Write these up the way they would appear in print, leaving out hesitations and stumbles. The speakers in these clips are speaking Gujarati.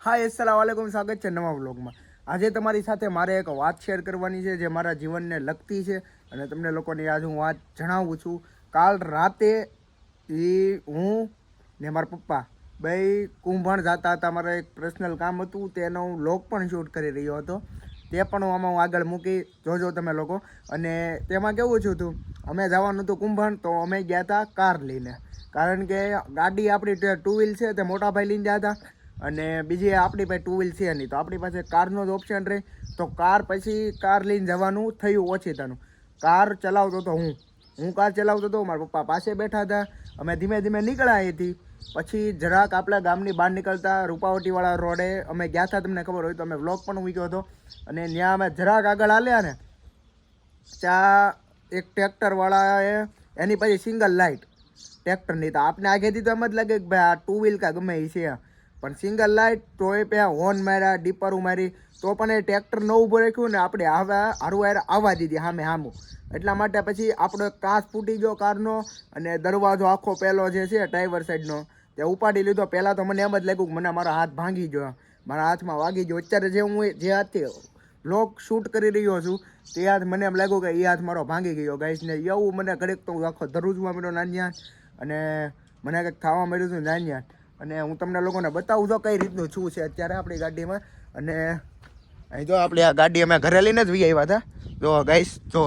હાય અસ્સલામ વાલેકુમ, સ્વાગત છે નવા વ્લોગમાં। આજે તમારી સાથે મારે એક વાત શેર કરવાની છે જે મારા જીવનને લગતી છે અને તમને લોકોને આજ હું વાત જણાવું છું। કાલ રાતે હું ને મારા પપ્પા બે કુંભણ જતા હતા। મારે એક પર્સનલ કામ હતું, તેનો હું વ્લોગ પણ શૂટ કરી રહ્યો હતો। તે પણ આમાં હું આગળ મૂકી જોજો તમે લોકો। અને તેમાં કેવું છું હતું, અમે જવાનું હતું કુંભણ, તો અમે ગયા હતા કાર લઈને, કારણ કે ગાડી આપણી ટુ વ્હીલ છે તે મોટા ભાઈ લઈને ગયા હતા અને બીજી આપણી પાસે ટુ વ્હીલ છે નહીં, તો આપણી પાસે કારનો જ ઓપ્શન રહે। તો કાર પછી કાર લઈને જવાનું થયું ઓછીતાનું। કાર ચલાવતો હતો હું કાર ચલાવતો હતો, મારા પપ્પા પાસે બેઠા હતા। અમે ધીમે ધીમે નીકળ્યા અહીંથી। પછી જરાક આપણા ગામની બહાર નીકળતા રૂપાવટીવાળા રોડે અમે ગયા હતા, તમને ખબર હોય તો અમે વ્લોગ પણ મૂક્યો હતો। અને ત્યાં અમે જરાક આગળ હાલ્યા ને, ત્યાં એક ટ્રેક્ટરવાળાએ એની પછી સિંગલ લાઇટ ટ્રેક્ટરની, તો આપણે આગેથી તો એમ જ લાગે કે ભાઈ આ ટુ વ્હીલ કાં ગમે એ છે, પણ સિંગલ લાઇટ તોય ત્યાં હોર્ન માર્યા, ડીપરું મારી, તો પણ એ ટ્રેક્ટર ન ઊભું રાખ્યું ને આપણે હારું આવવા દીધી સામું। એટલા માટે પછી આપણો કાચ ફૂટી ગયો કારનો અને દરવાજો આખો પહેલો જે છે ડ્રાઈવર સાઈડનો તે ઉપાડી લીધો। પહેલાં તો મને એમ જ લાગ્યું કે મને મારો હાથ ભાંગી ગયો, મારા હાથમાં વાગી ગયો। અત્યારે જે હું જે હાથથી વ્લોગ શૂટ કરી રહ્યો છું તે હાથ મને એમ લાગ્યું કે એ હાથ મારો ભાંગી ગયો ગાઈસ ને। એવું મને ઘડીક તો આખો ધ્રુજવા મળ્યો નાન્યા, અને મને કંઈક ખાવા મળ્યું હતું નાન્યા। અને હું તમને લોકોને બતાવું તો કઈ રીતનું શું છે અત્યારે આપણી ગાડીમાં। અને અહીં જો આપણે આ ગાડી અમે ઘરે લઈને જ વી આવ્યા હતા। જો ગાઈસ જો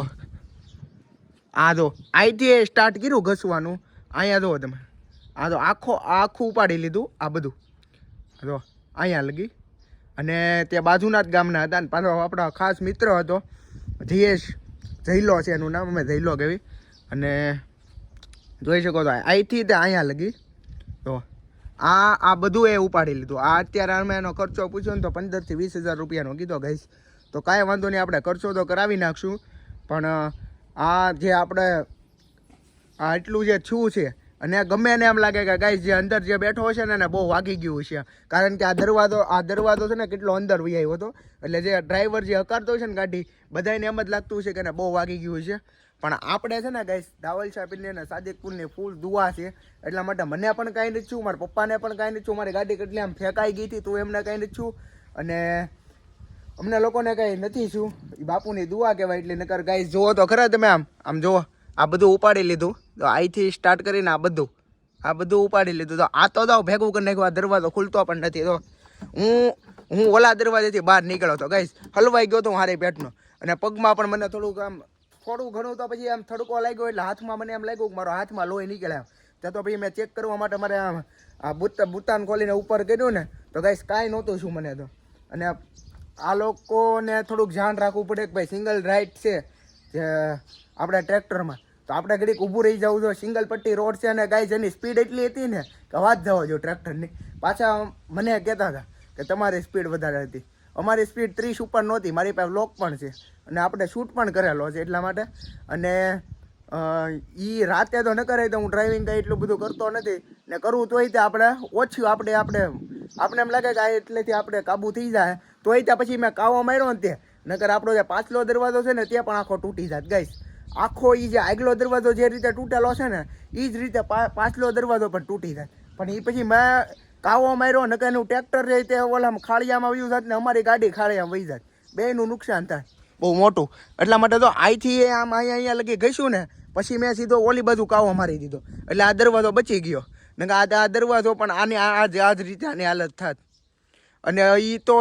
આ જો અહીંથી સ્ટાર્ટ કર્યું ઘસવાનું, અહીંયા જો તમે આ તો આખું ઉપાડી લીધું આ બધું જો અહીંયા લગી। અને તે બાજુના જ ગામના હતા, ને પાછો આપણા ખાસ મિત્ર હતો જયેશ, જયલો છે એનું નામ, અમે જયલો કહેવી। અને જોઈ શકો તો અહીંથી તે અહીંયા લગી તો આ બધું એ ઉપાડી લીધું। આ અત્યારે અમે એનો ખર્ચો પૂછ્યો ને તો 15,000 થી 20,000 રૂપિયાનો કીધો ગાઈસ। તો કાંઈ વાંધો નહીં, આપણે ખર્ચો તો કરાવી નાખશું, પણ આ જે આપણે આ એટલું જે છું છે, અને ગમે એને એમ લાગે કે ગાઈસ જે અંદર જે બેઠો હશે ને એને બહુ વાગી ગયું છે, કારણ કે આ દરવાજો છે ને કેટલો અંદર વી આવ્યો હતો, એટલે જે ડ્રાઈવર જે હકારતો છે ને ગાડી, બધાને એમ જ લાગતું છે કે એને બહુ વાગી ગયું છે। પણ આપણે છે ને ગાઈસ દાવલ શાહ પીરની અને સાદિકપુરની ફૂલ દુઆ છે, એટલા માટે મને પણ કાંઈ નથી છું, મારા પપ્પાને પણ કાંઈ નથી છું, મારી ગાડી કેટલી આમ ફેંકાઈ ગઈ હતી તો એમને કાંઈ નથી છું, અને અમને લોકોને કાંઈ નથી છું, એ બાપુની દુઆ કહેવાય। એટલે નકર ગાઈસ જુઓ તો ખરા તમે, આમ જુઓ આ બધું ઉપાડી લીધું, તો અહીંથી સ્ટાર્ટ કરીને આ બધું ઉપાડી લીધું। તો આ તો દાવ ભેગું કરી નાખ્યું, આ દરવાજો ખુલતો પણ નથી। તો હું ઓલા દરવાજેથી બહાર નીકળ્યો હતો ગાઈસ, હલવાઈ ગયો તો હારી પેટનો, અને પગમાં પણ મને થોડું ઘણું તો પછી આમ થડકો લાગ્યો, એટલે હાથમાં મને એમ લાગ્યું કે મારો હાથમાં લોહી નીકળ્યા। ત્યાં તો પછી મેં ચેક કરવા માટે મારે આ બુતાન ખોલીને ઉપર કર્યું ને, તો ગાઈસ કાંઈ નહોતું શું મને તો। અને આ લોકોને થોડુંક ધ્યાન રાખવું પડે કે ભાઈ સિંગલ રાઇટ છે જે આપણે ટ્રેક્ટરમાં, તો આપણે ઘડીક ઊભું રહી જવું જોઈએ। સિંગલ પટ્ટી રોડ છે, અને ગાઈસ એની સ્પીડ એટલી હતી ને કે વાત જવા જો ટ્રેક્ટરની। પાછા મને કહેતા હતા કે તમારી સ્પીડ વધારે હતી, અમારી સ્પીડ 30 ઉપર નહોતી, મારી પાસે વ્લોગ પણ છે અને આપણે શૂટ પણ કરેલો છે એટલા માટે। અને એ રાતે તો ન કરે, તો હું ડ્રાઇવિંગ કંઈ એટલું બધું કરતો નથી, ને કરવું તોય તે આપણે ઓછું આપણે એમ લાગે કે આ એટલેથી આપણે કાબુ થઈ જાય, તોય ત્યાં પછી મેં કાવો માર્યો ને તે, નકર આપણો જે પાછલો દરવાજો છે ને તે પણ આખો તૂટી જાય ગાઈસ। આખો એ જે આગલો દરવાજો જે રીતે તૂટેલો છે ને એ જ રીતે પાછલો દરવાજો પણ તૂટી જાય, પણ એ પછી મેં કાવો માર્યો, નકર એનું ટ્રેક્ટર રહે તે ઓલા ખાળિયામાં વયું જાત ને અમારી ગાડી ખાળિયામાં વહી જાય, બેયનું નુકસાન થાય બહુ મોટું। એટલા માટે તો અહીંથી આમ અહીંયા લગી ગઈશું ને, પછી મેં સીધો ઓલી બાજુ કાવો મારી દીધો, એટલે આ દરવાજો બચી ગયો, નકર આ દરવાજો પણ આ જ રીતે આની હાલત થાત। અને એ તો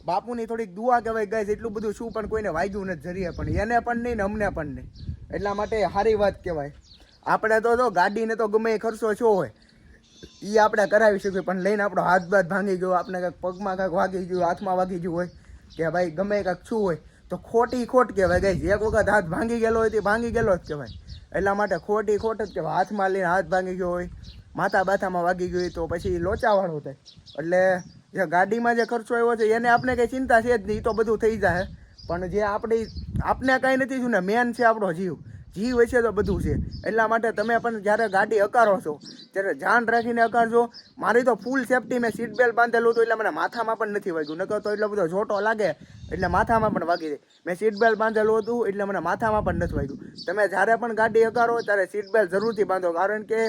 બાપુની થોડીક દુઆ કહેવાય ગાઈસ, એટલું બધું શું પણ કોઈને વાગ્યું નથી જરીએ પણ, એને પણ નહીં ને અમને પણ નહીં, એટલા માટે સારી વાત કહેવાય। આપણે તો ગાડીને તો ગમે એ ખર્ચો શું હોય એ આપણે કરાવી શકીએ, પણ લઈને આપણો હાથ બાથ ભાંગી ગયો, આપણે કાંઈક પગમાં કાંઈક વાગી ગયું, હાથમાં વાગી ગયું હોય કે ભાઈ ગમે કાંઈક શું હોય તો ખોટી ખોટ કહેવાય ગાઈસ। એક વખત હાથ ભાંગી ગયેલો હોય તે ભાંગી ગયેલો જ કહેવાય, એટલા માટે ખોટી ખોટ જ કહેવાય। હાથમાં લઈને હાથ ભાંગી ગયો હોય, માથા બાથામાં વાગી ગઈ તો પછી લોચાવાળું થાય। એટલે જે ગાડીમાં જે ખર્ચો આવ્યો છે એને આપણે કંઈ ચિંતા છે જ નહીં, એ તો બધું થઈ જાય, પણ જે આપણે કાંઈ નથી શું ને, મેન છે આપણો જીવ હશે તો બધું છે। એટલા માટે તમે પણ જ્યારે ગાડી હકારો છો ત્યારે ધ્યાન રાખીને હકારજો। મારી તો ફૂલ સેફટી, મેં સીટ બેલ્ટ બાંધેલું હતું એટલે મને માથામાં પણ નથી વાગ્યું, નકર તો એટલો બધો જોટો લાગે એટલે માથામાં પણ વાગી જાય. મેં સીટ બેલ્ટ બાંધેલું હતું એટલે મને માથામાં પણ નથી વાગ્યું. તમે જ્યારે પણ ગાડી હકારો ત્યારે સીટ બેલ્ટ જરૂરથી બાંધો, કારણ કે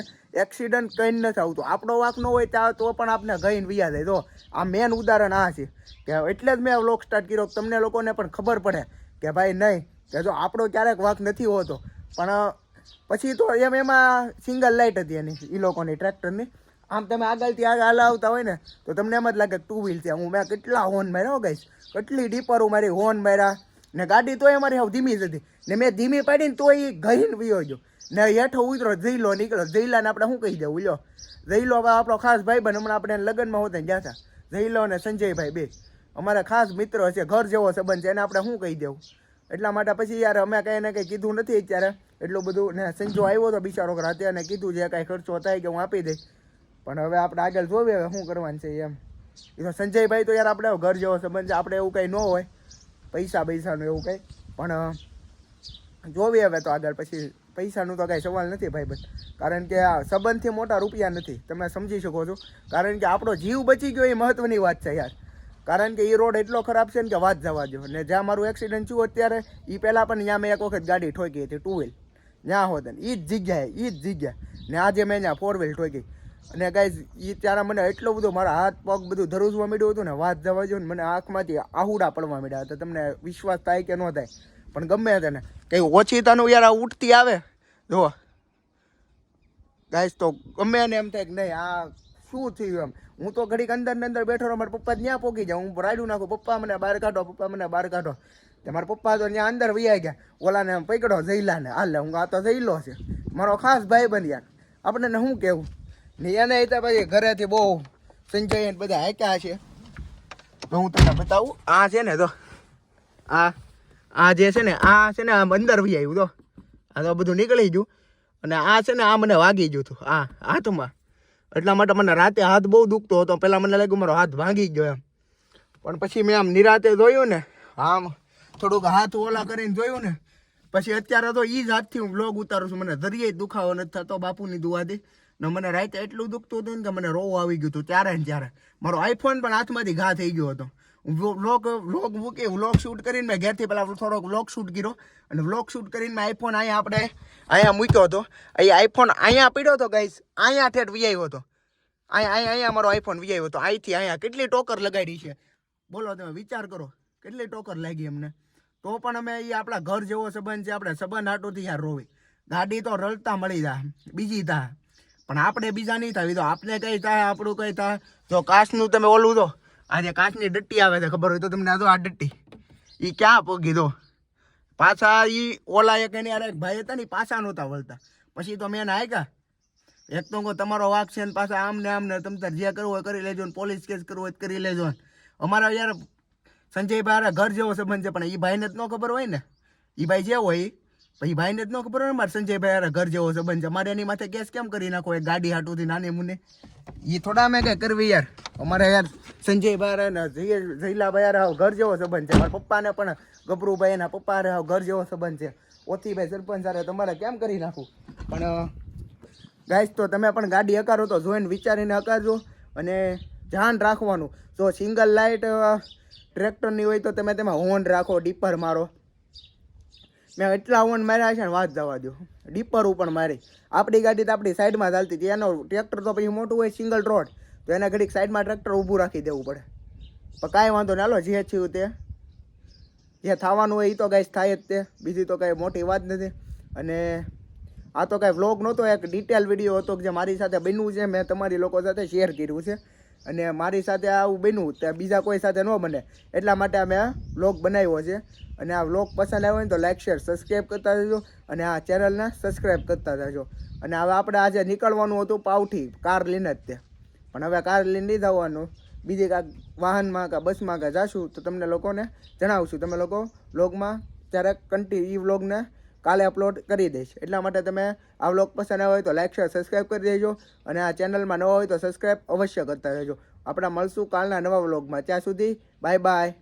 એક્સિડન્ટ કંઈ નથી આવતું. આપણો વાંક ન હોય ત્યાં તો પણ આપણે ગઈને વિયા જાય. તો આ મેન ઉદાહરણ આ છે કે એટલે જ મેં વ્લોગ સ્ટાર્ટ કર્યો, તમને લોકોને પણ ખબર પડે કે ભાઈ નહીં કે જો આપણો ક્યારેક વાંક નથી હોતો. પણ પછી તો એમાં સિંગલ લાઇટ હતી એની, એ લોકોની ટ્રેક્ટરની. આમ તમે આગળથી આગળ આવતા હોય ને તો તમને એમ જ લાગે ટુ વ્હીલ છે. મેં કેટલા હોર્ન માર્યા ગાઈસ, કેટલી ડીપરું મારી હોર્ન માર્યા ને ગાડી તોય અમારી હાવ ધીમી જ હતી ને મેં ધીમી પાડીને તો એ ગઈને વિયો ગયો ને હેઠો ઉતરો જઈલો નીકળ્યો. જઈલાને આપણે શું કહી દેવું? લ્યો જઈલો આપણો ખાસ ભાઈ બન, હમણાં આપણે લગ્નમાં હોતા ગયા હતા. જઈલો અને સંજયભાઈ બે અમારા ખાસ મિત્રો છે, ઘર જેવો સંબંધ છે, એને આપણે શું કહી દેવું? એટલા માટે પછી યાર અમે કંઈ ને કંઈ કીધું નથી અત્યારે એટલું બધું. ને સંજો આવ્યો તો બિચારો રાતે અને કીધું જે કાંઈ ખર્ચો થાય કે હું આપી દઈશ, પણ હવે આપણે આગળ જોઈએ હવે શું કરવાનું છે એમ. એ તો સંજયભાઈ તો યાર આપણે ઘર જેવો સંબંધ છે, આપણે એવું કંઈ ન હોય પૈસાનું એવું કંઈ, પણ જોવી હવે તો આગળ. પછી પૈસાનું તો કાંઈ સવાલ નથી ભાઈ બંધ, કારણ કે આ સંબંધથી મોટા રૂપિયા નથી, તમે સમજી શકો છો. કારણ કે આપણો જીવ બચી ગયો એ મહત્વની વાત છે યાર. કારણ કે એ રોડ એટલો ખરાબ છે ને કે વાત જવા દો. ને જ્યાં મારું એક્સિડન્ટ થયું અત્યારે એ પહેલાં પણ ત્યાં મેં એક વખત ગાડી ઠોકી હતી ટુ વ્હીલ, ત્યાં હોત ને એ જ જગ્યાએ ને આજે મેં ત્યાં ફોર વ્હીલ ઠોકી. અને ગાઈઝ એ ત્યારે મને એટલો બધો મારા હાથ પગ બધું ધ્રુજવા મળ્યું હતું ને વાત જવા જો ને, મને આંખમાંથી આહુડા પડવા મળ્યા હતા. તમને વિશ્વાસ થાય કે ન થાય, પણ ગમે તેને કંઈ ઓછીતાનું યાર આ ઉઠતી આવે જો ગાઈઝ તો ગમે ને એમ થાય કે નહીં આ શું થયું એમ. હું તો ઘડીક અંદર ને અંદર બેઠો રહો, મારા પપ્પા ત્યાં પોકી જાય, હું રાડું નાખું પપ્પા મને બહાર કાઢો, પપ્પા મને બહાર કાઢો. મારા પપ્પા તો ત્યાં અંદર વૈયા ગયા, ઓલાને પકડો જઈલાને, હાલે હું આ તો જઈલો છે મારો ખાસ ભાઈ બન યાર, આપણને શું કહેવું. ને એને હતા પછી ઘરેથી બહુ સંજય બધા હાક્યા છે. તો હું તમને બતાવું, આ છે ને તો આ જે છે ને આ છે ને આમ અંદર વી આવ્યું તો આ તો બધું નીકળી ગયું. અને આ છે ને આ મને વાગી ગયું હતું આ હાથમાં, એટલા માટે મને રાતે હાથ બહુ દુખતો હતો. પહેલાં મને લાગ્યું મારો હાથ ભાંગી ગયો એમ, પણ પછી મેં આમ નિરાતે જોયું ને આમ થોડુંક હાથ ઓલા કરીને જોયું ને પછી અત્યારે તો એ જ હાથથી હું બ્લોગ ઉતારું છું. મને દરિયાઈ દુખાવો નથી થતો બાપુની દુઆથી. ને મને રાતે એટલું દુખતું હતું ને કે મને રોવું આવી ગયું હતું ત્યારે ને ત્યારે. મારો આઈફોન પણ હાથમાંથી ઘા થઈ ગયો હતો. વ્લોગ મૂકી વ્લોગ શૂટ કરીને મેં ઘેરથી પહેલાં થોડોક વ્લોગ શૂટ કર્યો અને વ્લોગ શૂટ કરીને મેં આઈફોન અહીંયા મૂક્યો હતો. અહીં આઈફોન અહીંયા પડ્યો હતો ગાઈસ, અહીંયા ઠેઠ વી હતો. અહીંયા મારો આઈફોન વી હતો. અહીંથી અહીંયા કેટલી ટોકર લગાડી છે બોલો, તમે વિચાર કરો કેટલી ટોકર લાગી અમને. તો પણ અમે એ આપણા ઘર જેવો સંબંધ છે, આપણે સંબંધ હાટોથી યાર રોવી. ગાડી તો રળતા મળી જાય બીજી થાય, પણ આપણે બીજા નહીં થાય. તો આપણે કઈ થાય આપણું કઈ થાય. જો કાચનું તમે ઓલું તો આજે કાચની ડટ્ટી આવે છે ખબર હોય તો તમને, આ ડટ્ટી એ ક્યાં પોગી દો પાછા. એ ઓલા એક એની યાર એક ભાઈ હતા ને પાછા નહોતા વળતા, પછી તો મેં એને હાક્યા. એક તો તમારો વાક છે ને પાછા આમ ને તમે તાર જે કરવું હોય કરી લેજો ને પોલીસ કેસ કરવો હોય કરી લેજો ને. અમારા યાર સંજયભાઈ ઘર જેવો સંબંધ છે, પણ એ ભાઈને જ ન ખબર હોય ને, એ ભાઈ જે હોય પછી ભાઈને જ ન ખબર હોય મારે સંજયભાઈ ઘર જેવો સંબંધ છે. મારે એની માથે કેસ કેમ કરી નાખો એક ગાડી હાટુથી નાની મુને? એ થોડા અમે કંઈ કરવી યાર. અમારે યાર સંજયભાઈ ને જઈલાભાઈ યાર ઘર જેવો સંબંધ છે. મારા પપ્પાને પણ ગભરુભાઈ એના પપ્પા ઘર જેવો સંબંધ છે. ઓથીભાઈ સરપંચ સારે તમારે કેમ કરી નાખું? પણ ગાઈસ તો તમે પણ ગાડી હકારો તો જોઈને વિચારીને હકારજો અને ધ્યાન રાખવાનું. જો સિંગલ લાઇટ ટ્રેક્ટરની હોય તો તમે તેમાં હોર્ન રાખો, ડીપર મારો. મેં એટલા હોર્ન માર્યા છે ને વાત જવા દો, ડીપરું પણ મારી. આપણી ગાડી તો આપણી સાઈડમાં ચાલતી હતી, એનો ટ્રેક્ટર તો પછી મોટું હોય સિંગલ રોડ તો એના ઘડીક સાઈડમાં ટ્રેક્ટર ઊભું રાખી દેવું પડે. પણ કાંઈ વાંધો નહીં, હાલો જે થયું તે જે થવાનું હોય એ તો ગાઈસ થાય જ તે, બીજી તો કાંઈ મોટી વાત નથી. અને આ તો કાંઈ વ્લોગ નહોતો, એક ડિટેલ વિડીયો હતો જે મારી સાથે બન્યું છે, મેં તમારી લોકો સાથે શેર કર્યું છે. અને મારી સાથે આવું બન્યું તે બીજા કોઈ સાથે ન બને એટલા માટે અમે આ વ્લોગ બનાવ્યો છે. અને આ વ્લોગ પસંદ આવ્યો હોય ને તો લાઈક શેર સબસ્ક્રાઈબ કરતા જજો અને આ ચેનલને સબસ્ક્રાઈબ કરતા જજો. અને હવે આપણે આજે નીકળવાનું હતું પાવથી કાર લઈને જ તે, પણ હવે કાર લઈને નહીં જવાનું, બીજી કાંઈક વાહનમાં કાં બસમાં કાં જાશું તો તમને લોકોને જણાવશું. તમે લોકો વ્લોગમાં ત્યારે એ વ્લોગને કાલે અપલોડ કરી દઈશ. એટલા માટે તમે આ વ્લોગ પસંદ આવ્યો હોય તો લાઈક શેર સબસ્ક્રાઈબ કરી દેજો અને આ ચેનલમાં નવા હોય તો સબસ્ક્રાઈબ અવશ્ય કરતા રહેજો. આપણે મળશું કાલના નવા વ્લોગમાં. ત્યાં સુધી બાય બાય.